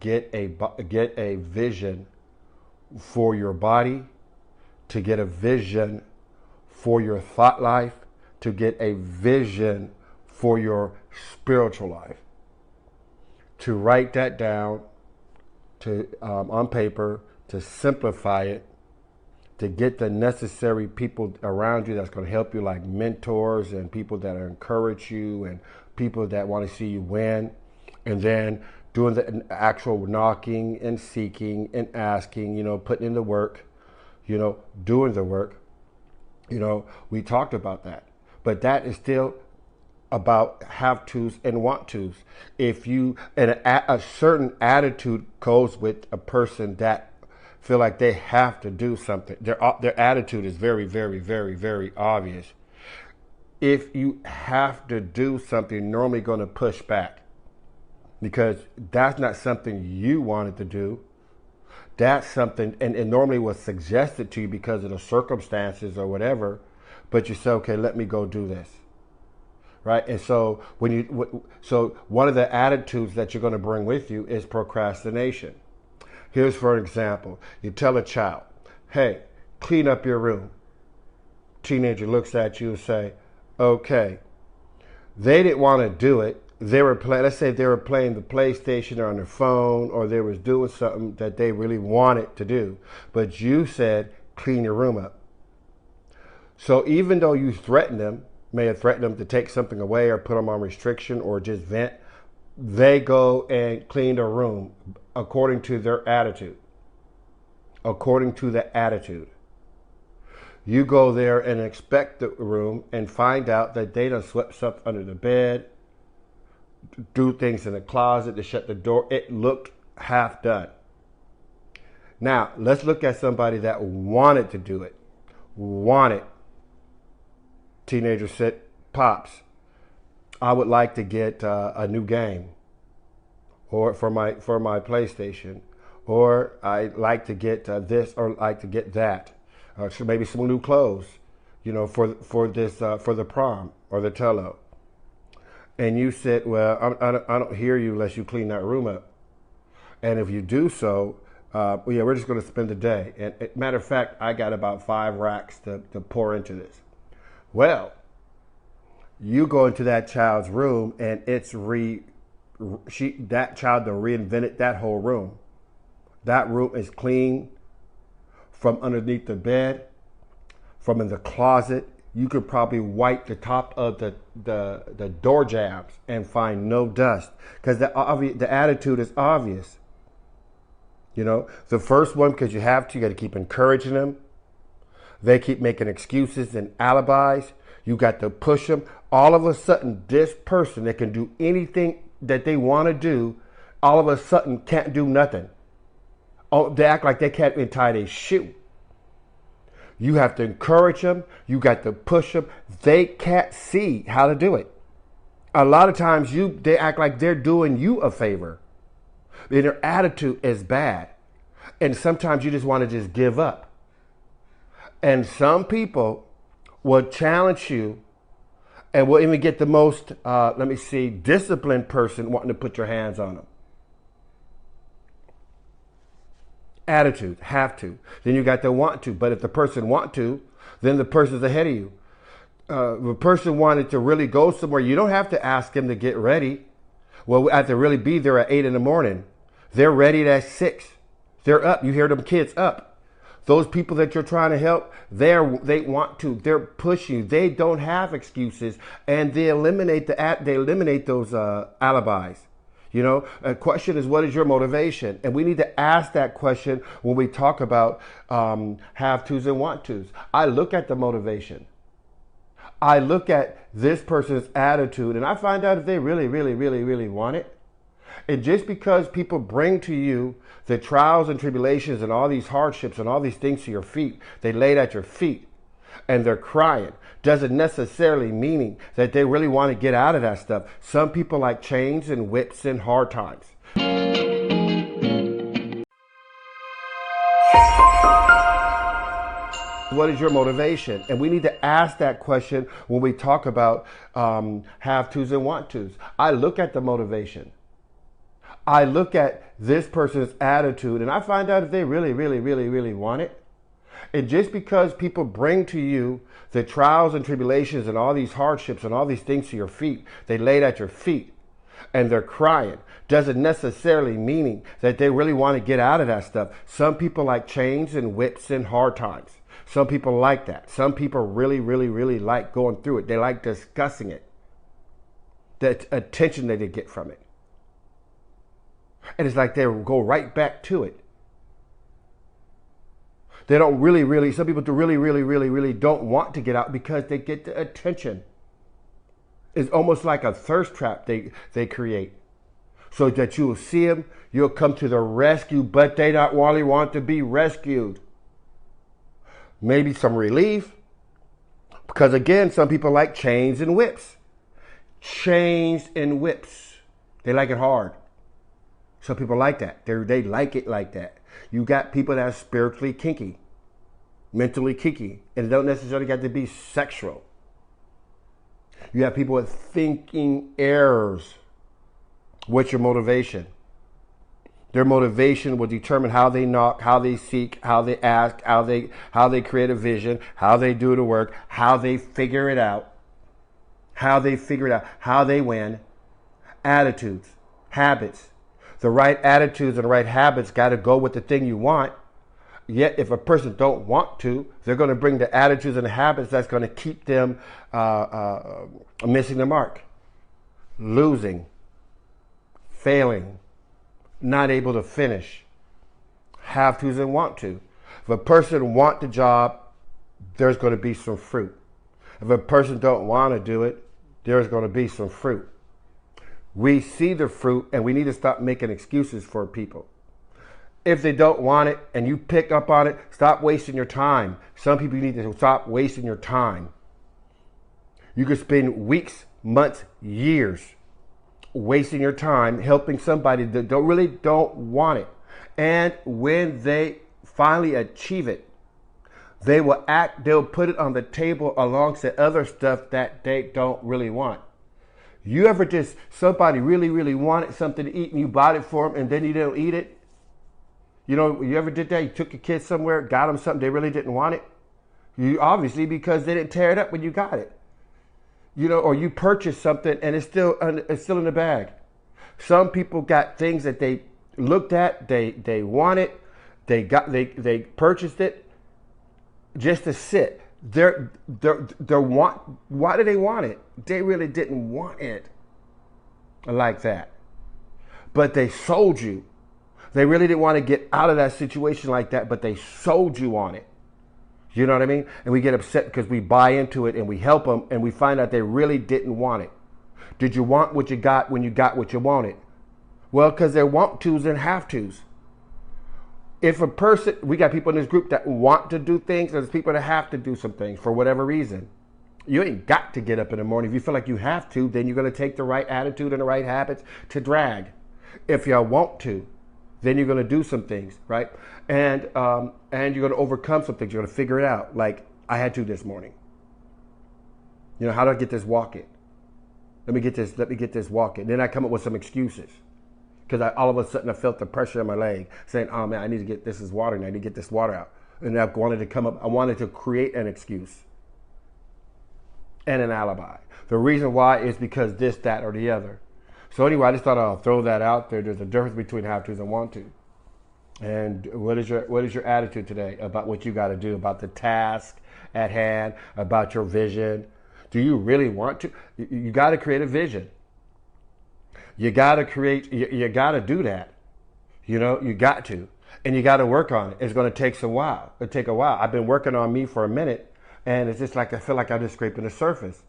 Get a vision for your body, to get a vision for your thought life, to get a vision for your spiritual life. To write that down on paper, to simplify it, to get the necessary people around you that's going to help you, like mentors and people that encourage you and people that want to see you win. And then doing the actual knocking and seeking and asking, putting in the work, doing the work. We talked about that. But that is still about have tos and want tos. If you, and a certain attitude goes with a person that feel like they have to do something. Their attitude is very, very, very, very obvious. If you have to do something, you're normally going to push back, because that's not something you wanted to do. That's something, and it normally was suggested to you because of the circumstances or whatever, but you say, okay, let me go do this. Right? And so so one of the attitudes that you're going to bring with you is procrastination. Here's, for example, you tell a child, hey, clean up your room. Teenager looks at you and say, okay. They didn't want to do it. They were let's say they were playing the PlayStation or on their phone, or they was doing something that they really wanted to do. But you said, clean your room up. So even though you threatened them, may have threatened them to take something away or put them on restriction or just vent, they go and clean their room according to their attitude. According to the attitude. You go there and inspect the room and find out that they done swept stuff under the bed, do things in the closet, to shut the door. It looked half done. Now, let's look at somebody that wanted to do it. Wanted. Teenager said, Pops, I would like to get a new game, or for my PlayStation, or I'd like to get this, or like to get that, so maybe some new clothes, for the prom or the tello. And you said, well, I don't hear you unless you clean that room up. And if you do so, we're just going to spend the day. And matter of fact, I got about 5 racks to pour into this. Well, you go into that child's room and it's that child done reinvented that whole room. That room is clean from underneath the bed, from in the closet. You could probably wipe the top of the door jambs and find no dust, because the attitude is obvious. The first one, because you got to keep encouraging them. They keep making excuses and alibis. You got to push them. All of a sudden, this person that can do anything that they want to do, all of a sudden can't do nothing. Oh, they act like they can't even tie their shoe. You have to encourage them. You got to push them. They can't see how to do it. A lot of times they act like they're doing you a favor. And their attitude is bad. And sometimes you just want to just give up. And some people will challenge you and will even get the most, disciplined person wanting to put your hands on them. Attitude, have to. Then you got the want to. But if the person want to, then the person's ahead of you. If a person wanted to really go somewhere, you don't have to ask them to get ready. Well, we have to really be there at 8 in the morning. They're ready at 6. They're up. You hear them kids up. Those people that you're trying to help, they want to. They're pushing you. They don't have excuses, and they eliminate those alibis. A question is, what is your motivation? And we need to ask that question when we talk about have tos and want tos. I look at the motivation. I look at this person's attitude, and I find out if they really, really, really, really want it. And just because people bring to you the trials and tribulations and all these hardships and all these things to your feet, they lay it at your feet and they're crying, doesn't necessarily mean that they really want to get out of that stuff. Some people like chains and whips and hard times. What is your motivation? And we need to ask that question when we talk about have tos and want tos. I look at the motivation. I look at this person's attitude and I find out if they really want it. And just because people bring to you the trials and tribulations and all these hardships and all these things to your feet, they lay it at your feet and they're crying, doesn't necessarily mean that they really want to get out of that stuff. Some people like chains and whips and hard times. Some people like that. Some people really like going through it. They like discussing it. The attention that they get from it. And it's like they go right back to it. They don't really, some people do really don't want to get out because they get the attention. It's almost like a thirst trap they create. So that you will see them, you'll come to the rescue, but they don't really want to be rescued. Maybe some relief. Because again, some people like chains and whips. Chains and whips. They like it hard. Some people like that. They like it like that. You got people that are spiritually kinky, mentally kinky, and it don't necessarily got to be sexual. You have people with thinking errors. What's your motivation? Their motivation will determine how they knock, how they seek, how they ask, how they create a vision, how they do the work, how they figure it out, how they win. Attitudes, habits. The right attitudes and the right habits got to go with the thing you want. Yet if a person don't want to, they're going to bring the attitudes and the habits that's going to keep them missing the mark, losing, failing, not able to finish. Have tos and want to. If a person want the job, there's going to be some fruit. If a person don't want to do it, there's going to be some fruit. We see the fruit and we need to stop making excuses for people. If they don't want it and you pick up on it, stop wasting your time. Some people need to stop wasting your time. You could spend weeks, months, years wasting your time helping somebody that don't want it. And when they finally achieve it, they'll put it on the table alongside other stuff that they don't really want. You ever just, somebody really wanted something to eat and you bought it for them and then you don't eat it? You know, you ever did that? You took your kids somewhere, got them something they really didn't want it? You obviously, because they didn't tear it up when you got it. You know, or you purchased something and it's still in the bag. Some people got things that they looked at, they wanted, they purchased it just to sit. Why do they want it? They really didn't want it like that. But they sold you. They really didn't want to get out of that situation like that, but they sold you on it. You know what I mean? And we get upset because we buy into it and we help them and we find out they really didn't want it. Did you want what you got when you got what you wanted? Well, because there want tos and have tos. If a person, we got people in this group that want to do things, and there's people that have to do some things for whatever reason. You ain't got to get up in the morning. If you feel like you have to, then you're going to take the right attitude and the right habits to If you want to, then you're going to do some things, right? And you're going to overcome some things. You're going to figure it out. Like I had to this morning. You know, how do I get this walking? Let me get this walking. Then I come up with some excuses. Because all of a sudden I felt the pressure in my leg saying, oh man, I need to get this water and I need to get this water out. And I wanted to come up, I wanted to create an excuse and an alibi. The reason why is because this, that, or the other. So anyway, I just thought I'll throw that out there. There's a difference between have tos and want to. And what is your attitude today about what you got to do, about the task at hand, about your vision? Do you really want to? You got to create a vision. You got to do that. You know, you got to. And you got to work on it. It's going to take a while. I've been working on me for a minute, and it's just like I feel like I'm just scraping the surface.